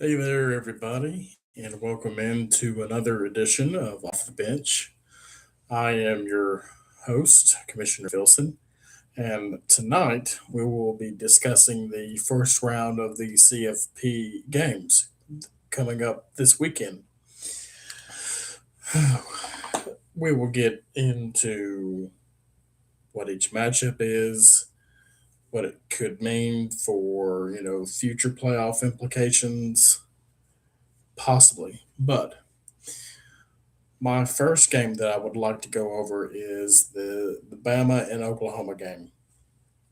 Hey there, everybody, and welcome into another edition of Off the Bench. I am your host, Commissioner Filson, and tonight we will be discussing the first round of the CFP games coming up this weekend. We will get into what each matchup is, what it could mean for future playoff implications, possibly, but my first game that I would like to go over is the Bama and Oklahoma game.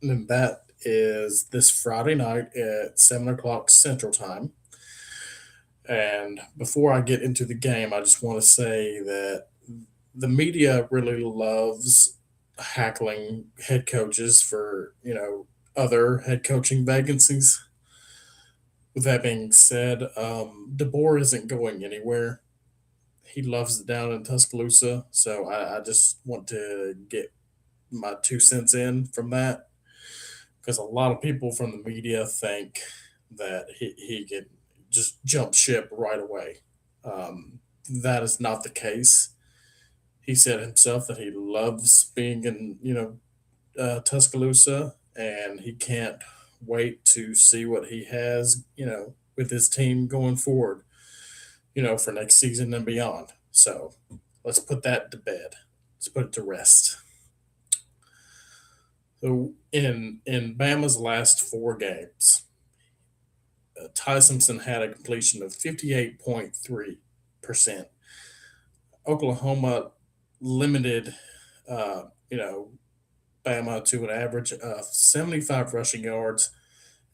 And that is this Friday night at 7 o'clock Central Time. And before I get into the game, I just want to say that the media really loves hackling head coaches for, other head coaching vacancies. With that being said, DeBoer isn't going anywhere. He loves it down in Tuscaloosa. So I just want to get my 2 cents in from that because a lot of people from the media think that he can just jump ship right away. That is not the case. He said himself that he loves being in, Tuscaloosa, and he can't wait to see what he has, with his team going forward, for next season and beyond. So let's put that to bed. Let's put it to rest. So in Bama's last 4 games, Ty Simpson had a completion of 58.3%. Oklahoma limited, Bama to an average of 75 rushing yards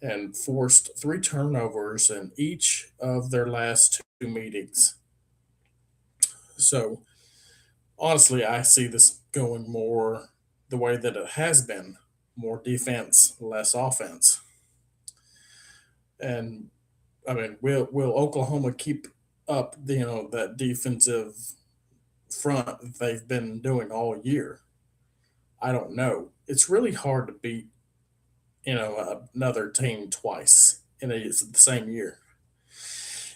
and forced 3 turnovers in each of their last 2 meetings. So honestly, I see this going more the way that it has been, more defense, less offense. And I mean, will Oklahoma keep up that defensive front that they've been doing all year? I don't know. It's really hard to beat another team twice in the same year,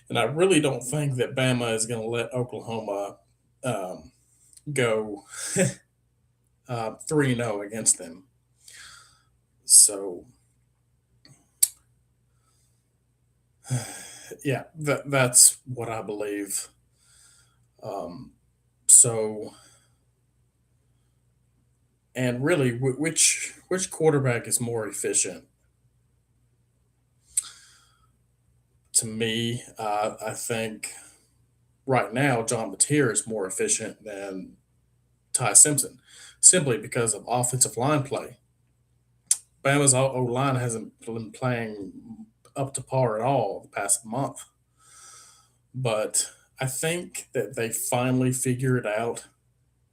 and I really don't think that Bama is going to let Oklahoma um, go 3-0 against them. So yeah, that's what I believe. Um, so and really, which quarterback is more efficient? To me, I think right now John Mateer is more efficient than Ty Simpson, simply because of offensive line play. Bama's O line hasn't been playing up to par at all the past month, but I think that they finally figure it out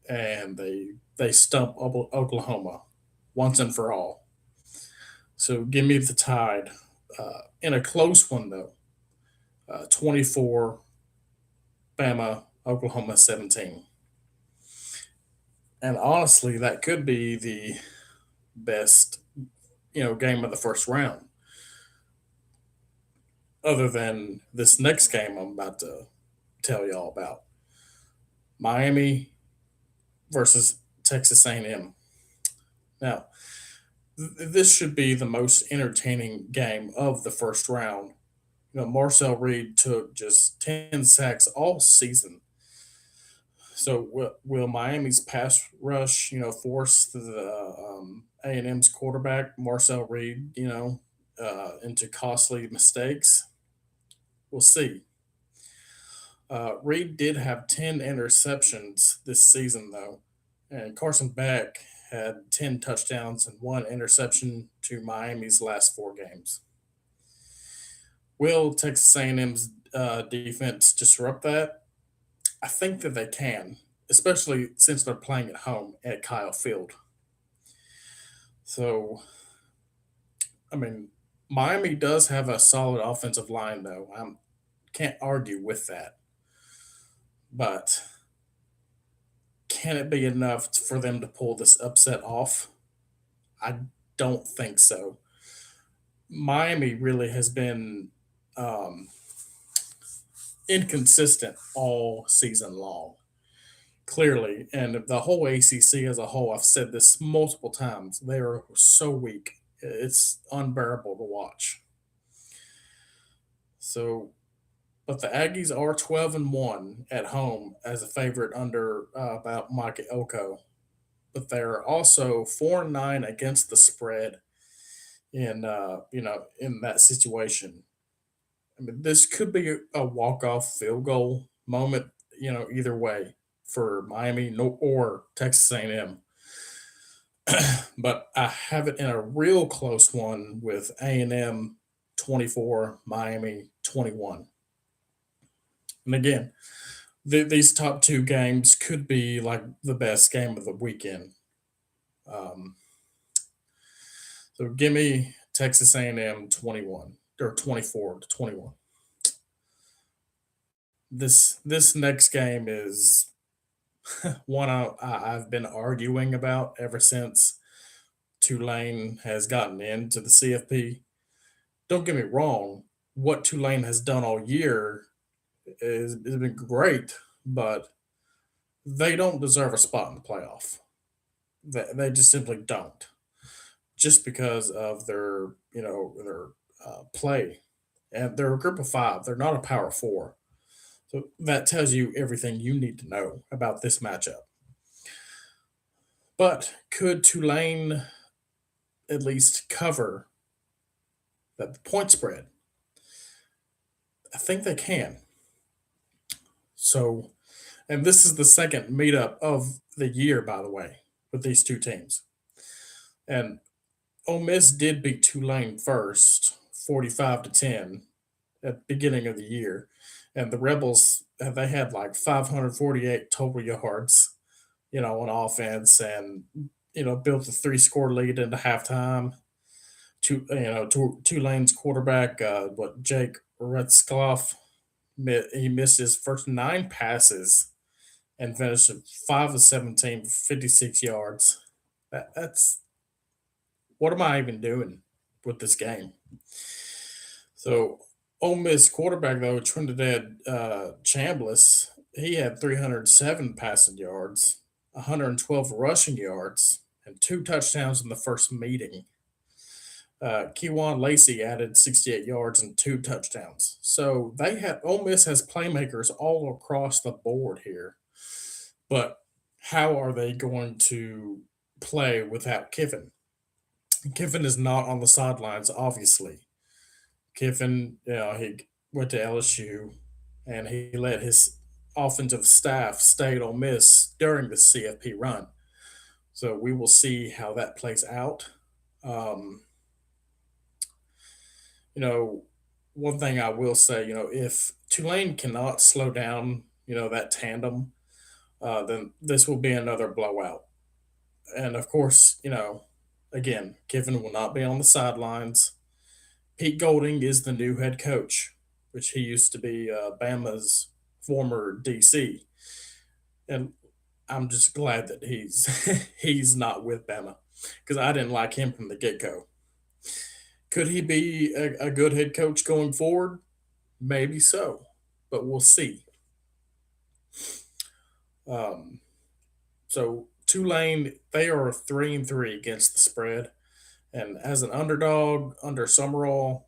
and they stump Oklahoma once and for all. So give me the Tide in a close one though. 24 Bama, Oklahoma 17. And honestly, that could be the best, game of the first round, other than this next game I'm about to tell y'all about. Miami versus Texas A&M. Now, this should be the most entertaining game of the first round. Marcel Reed took just 10 sacks all season. So will Miami's pass rush, force the A&M's quarterback Marcel Reed, into costly mistakes? We'll see. Reed did have 10 interceptions this season, though, and Carson Beck had 10 touchdowns and 1 interception to Miami's last 4 games. Will Texas A&M's defense disrupt that? I think that they can, especially since they're playing at home at Kyle Field. So, I mean, Miami does have a solid offensive line, though. I can't argue with that. But can it be enough for them to pull this upset off? I don't think so. Miami really has been um, inconsistent all season long. Clearly, and the whole ACC as a whole, I've said this multiple times, they are so weak. It's unbearable to watch. So, but the Aggies are 12-1 at home as a favorite under about Mike Elko. But they're also 4-9 against the spread in in that situation. I mean, this could be a walk-off field goal moment, either way for Miami or Texas A&M. But I have it in a real close one with A&M 24, Miami 21. And again, these top two games could be like the best game of the weekend. Um, so give me Texas A&M 21 or 24-21. This next game is one I've been arguing about ever since Tulane has gotten into the CFP. Don't get me wrong, what Tulane has done all year has been great, but they don't deserve a spot in the playoff. They just simply don't, just because of their play, and they're a group of five. They're not a power four, so that tells you everything you need to know about this matchup. But could Tulane at least cover that the point spread? I think they can. So, and this is the second meetup of the year, by the way, with these two teams. And Ole Miss did beat Tulane first, 45-10 at the beginning of the year. And the Rebels, they had like 548 total yards, on offense, and built a three-score lead into halftime. Tulane's quarterback, Jake Retzkoff, he missed his first nine passes and finished at 5 of 17 for 56 yards. That's what am I even doing with this game? So, Ole Miss quarterback though, Trinidad Chambliss, he had 307 passing yards, 112 rushing yards, and two touchdowns in the first meeting. Keywan Lacey added 68 yards and two touchdowns. So Ole Miss has playmakers all across the board here. But how are they going to play without Kiffin? Kiffin is not on the sidelines, obviously. Kiffin, he went to LSU and he let his offensive staff stay at Ole Miss during the CFP run. So we will see how that plays out. Um, you know, One thing I will say, if Tulane cannot slow down, that tandem, then this will be another blowout. And of course, again, Kiffin will not be on the sidelines. Pete Golding is the new head coach, which he used to be Bama's former DC, and I'm just glad that he's he's not with Bama because I didn't like him from the get go. Could he be a good head coach going forward? Maybe so, but we'll see. Um, so Tulane, they are 3-3 against the spread, and as an underdog under Summerall,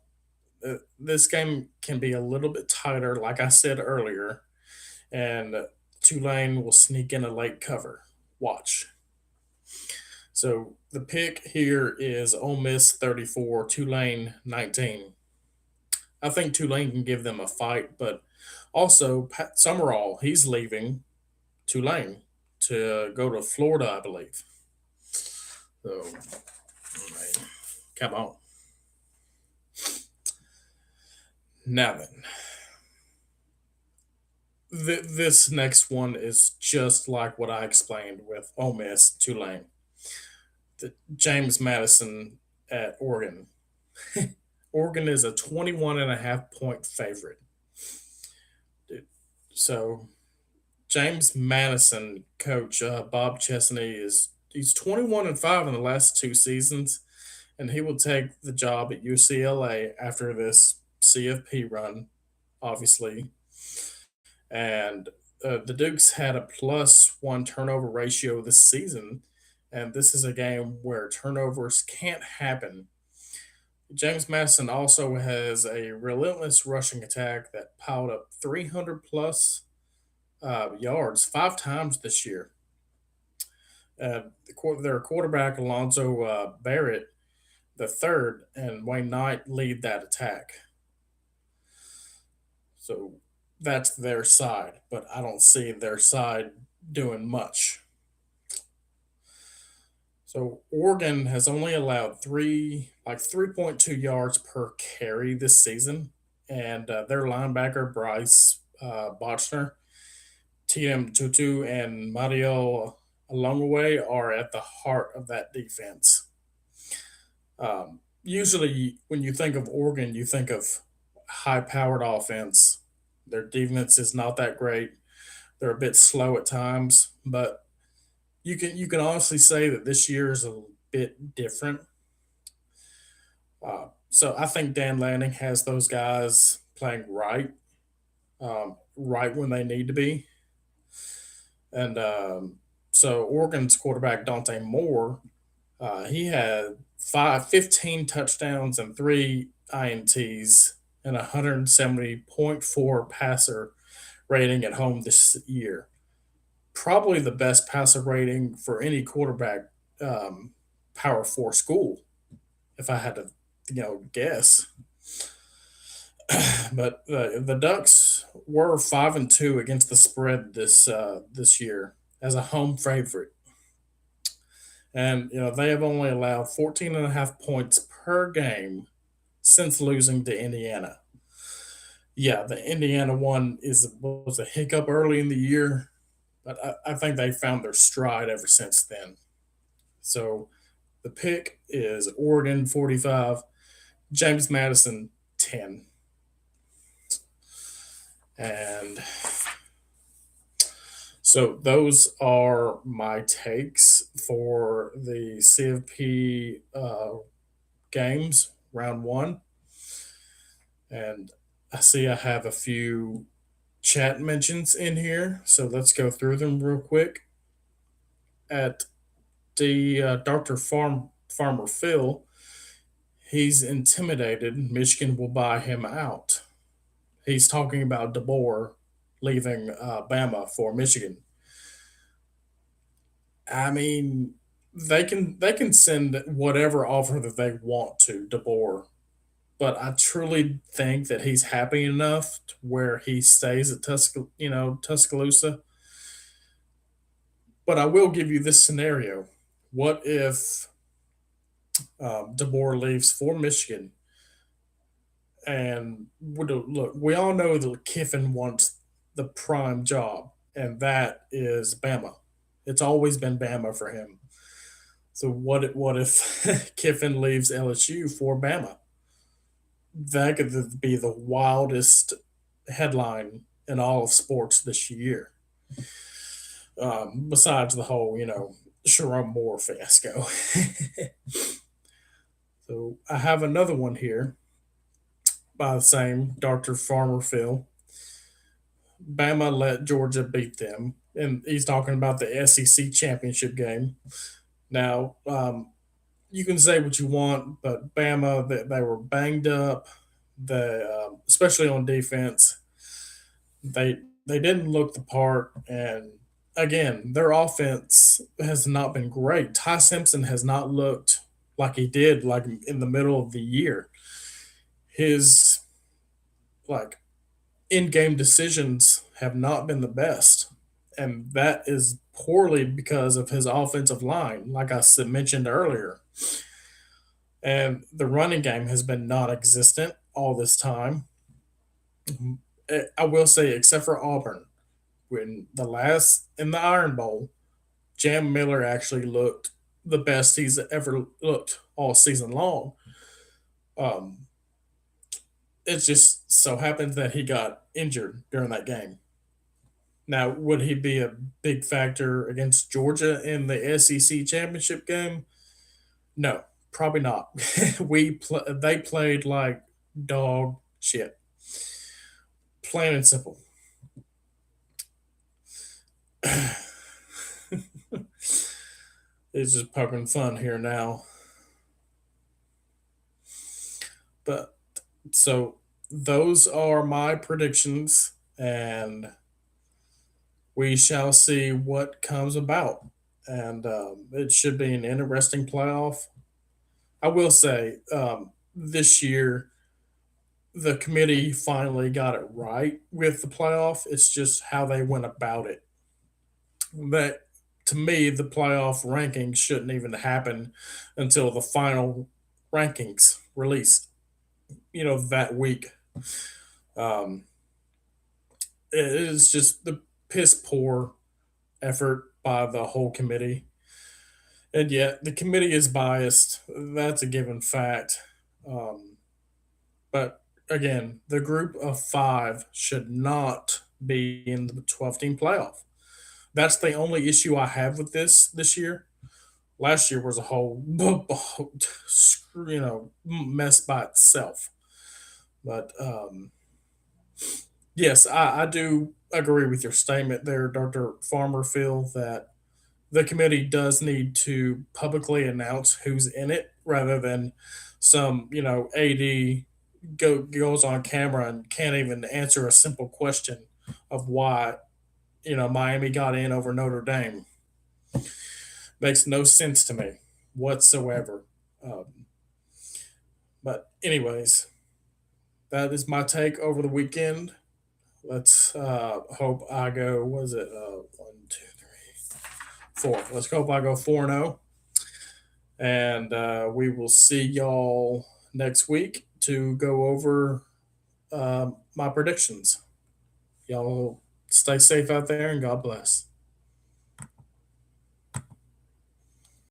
this game can be a little bit tighter, like I said earlier, and Tulane will sneak in a late cover. Watch. So the pick here is Ole Miss 34, Tulane 19. I think Tulane can give them a fight, but also Pat Summerall, he's leaving Tulane to go to Florida, I believe. So, right, come on. Now then, this next one is just like what I explained with Ole Miss, Tulane. James Madison at Oregon. Oregon is a 21.5 point favorite. So James Madison coach Bob Chesney he's 21-5 in the last two seasons, and he will take the job at UCLA after this CFP run, obviously. And the Dukes had a +1 turnover ratio this season, and this is a game where turnovers can't happen. James Madison also has a relentless rushing attack that piled up 300 plus yards 5 times this year. Their quarterback Alonzo Barrett the third and Wayne Knight lead that attack. So that's their side, but I don't see their side doing much. So Oregon has only allowed 3.2 yards per carry this season, and their linebacker Bryce Botchner, TM Tutu, and Mario Alongaway are at the heart of that defense. Usually, when you think of Oregon, you think of high-powered offense. Their defense is not that great. They're a bit slow at times, but you can honestly say that this year is a bit different. So I think Dan Lanning has those guys playing right, right when they need to be, and so Oregon's quarterback Dante Moore, he had 15 touchdowns and 3 INTs and 170.4 passer rating at home this year. Probably the best passer rating for any quarterback, um, Power Four school, if I had to, guess. But the Ducks were 5-2 against the spread this year as a home favorite, and they have only allowed 14 and a half points per game since losing to Indiana. Yeah, the Indiana one was a hiccup early in the year, but I think they found their stride ever since then. So the pick is Oregon 45, James Madison 10. And so those are my takes for the CFP games, round one. And I see I have a few chat mentions in here, so let's go through them real quick. At the Dr. Farmer Phil, he's intimidated. Michigan will buy him out. He's talking about DeBoer leaving Bama for Michigan. I mean, they can send whatever offer that they want to DeBoer, but I truly think that he's happy enough to where he stays at Tuscaloosa. But I will give you this scenario: what if DeBoer leaves for Michigan? And look, we all know that Kiffin wants the prime job, and that is Bama. It's always been Bama for him. So what if Kiffin leaves LSU for Bama? That could be the wildest headline in all of sports this year. Besides the whole, Sharon Moore fiasco. So I have another one here by the same Dr. Farmer Phil. Bama let Georgia beat them, and he's talking about the SEC championship game. Now, you can say what you want, but Bama they were banged up. Especially on defense, they didn't look the part, and again, their offense has not been great. Ty Simpson has not looked like he did like in the middle of the year. His like in-game decisions have not been the best, and that is poorly because of his offensive line, like I mentioned earlier. And the running game has been non-existent all this time. I will say, except for Auburn, when the last in the Iron Bowl, Jam Miller actually looked the best he's ever looked all season long. Um, it just so happens that he got injured during that game. Now, would he be a big factor against Georgia in the SEC championship game? No, probably not. They played like dog shit. Plain and simple. It's just poking fun here now. But so those are my predictions, and we shall see what comes about. And it should be an interesting playoff. I will say this year the committee finally got it right with the playoff. It's just how they went about it. That to me, the playoff rankings shouldn't even happen until the final rankings released. That week. Um, it is just the piss poor effort by the whole committee. And yet, the committee is biased. That's a given fact. Um, but again, the group of five should not be in the 12 team playoff. That's the only issue I have with this year. Last year was a whole mess by itself. But yes, I do agree with your statement there, Dr. Farmer. Phil, that the committee does need to publicly announce who's in it rather than some AD goes on camera and can't even answer a simple question of why Miami got in over Notre Dame. Makes no sense to me whatsoever. Um, but anyways, that is my take over the weekend. Let's hope I go. Was it 1, 2, 3, 4? Let's hope I go 4-0, and we will see y'all next week to go over my predictions. Y'all stay safe out there, and God bless.